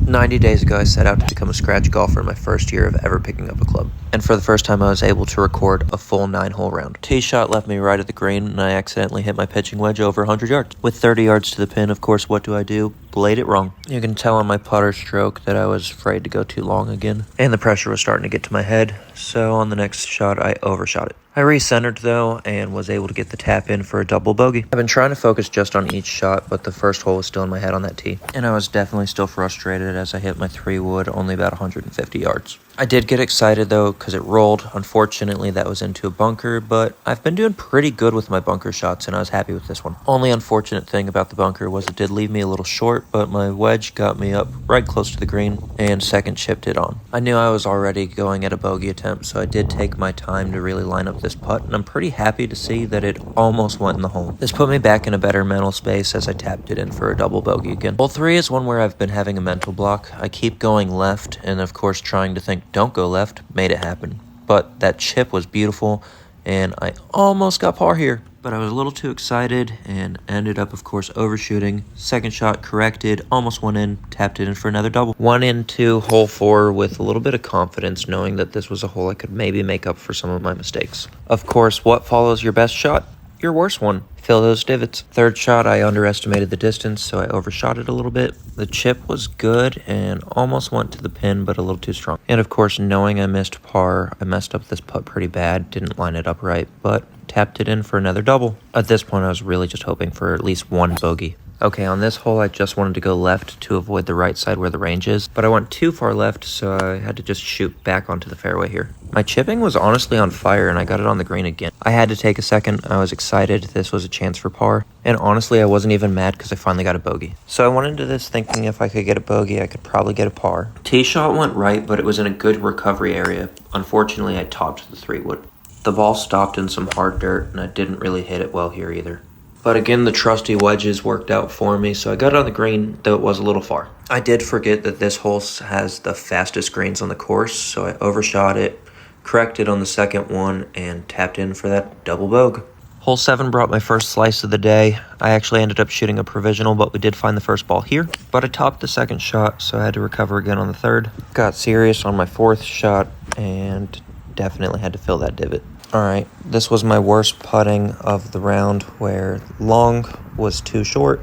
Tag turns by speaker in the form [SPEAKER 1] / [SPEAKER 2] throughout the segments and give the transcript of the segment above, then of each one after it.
[SPEAKER 1] 90 days ago, I set out to become a scratch golfer in my first year of ever picking up a club. And for the first time, I was able to record a full 9-hole round. Tee shot left me right at the green, and I accidentally hit my pitching wedge over 100 yards. With 30 yards to the pin, of course, what do? Played it wrong. You can tell on my putter stroke that I was afraid to go too long again. And the pressure was starting to get to my head, so on the next shot, I overshot it. I recentered though and was able to get the tap in for a double bogey. I've been trying to focus just on each shot, but the first hole was still in my head on that tee. And I was definitely still frustrated as I hit my 3-wood only about 150 yards. I did get excited though because it rolled. Unfortunately, that was into a bunker, but I've been doing pretty good with my bunker shots and I was happy with this one. Only unfortunate thing about the bunker was it did leave me a little short, but my wedge got me up right close to the green and second chipped it on. I knew I was already going at a bogey attempt, so I did take my time to really line up this putt, and I'm pretty happy to see that it almost went in the hole. This put me back in a better mental space as I tapped it in for a double bogey again. Hole 3 is one where I've been having a mental block. I keep going left and of course trying to think don't go left made it happen. But that chip was beautiful and I almost got par here. But I was a little too excited and ended up, of course, overshooting. Second shot corrected, almost went in, tapped it in for another double. Went into hole 4 with a little bit of confidence, knowing that this was a hole I could maybe make up for some of my mistakes. Of course, what follows your best shot? Your worst one. Fill those divots. Third shot, I underestimated the distance, so I overshot it a little bit. The chip was good and almost went to the pin, but a little too strong. And of course, knowing I missed par, I messed up this putt pretty bad. Didn't line it up right, but tapped it in for another double. At this point, I was really just hoping for at least one bogey. Okay, on this hole, I just wanted to go left to avoid the right side where the range is, but I went too far left, so I had to just shoot back onto the fairway here. My chipping was honestly on fire, and I got it on the green again. I had to take a second. I was excited. This was a chance for par, and honestly, I wasn't even mad because I finally got a bogey. So I went into this thinking if I could get a bogey, I could probably get a par. Tee shot went right, but it was in a good recovery area. Unfortunately, I topped the 3-wood. The ball stopped in some hard dirt, and I didn't really hit it well here either. But again, the trusty wedges worked out for me, so I got it on the green, though it was a little far. I did forget that this hole has the fastest greens on the course, so I overshot it, corrected on the second one, and tapped in for that double bogey. Hole 7 brought my first slice of the day. I actually ended up shooting a provisional, but we did find the first ball here. But I topped the second shot, so I had to recover again on the third. Got serious on my fourth shot, and definitely had to fill that divot. Alright, this was my worst putting of the round where long was too short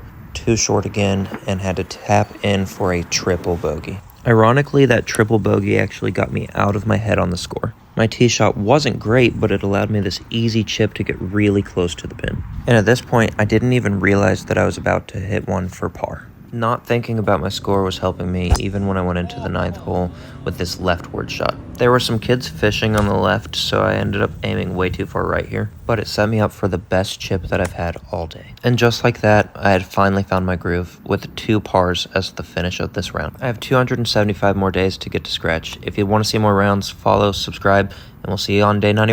[SPEAKER 1] again, and had to tap in for a triple bogey. Ironically, that triple bogey actually got me out of my head on the score. My tee shot wasn't great, but it allowed me this easy chip to get really close to the pin. And at this point, I didn't even realize that I was about to hit one for par. Not thinking about my score was helping me even when I went into the 9th hole with this leftward shot. There were some kids fishing on the left, so I ended up aiming way too far right here. But it set me up for the best chip that I've had all day. And just like that, I had finally found my groove with 2 pars as the finish of this round. I have 275 more days to get to scratch. If you want to see more rounds, follow, subscribe, and we'll see you on day 91.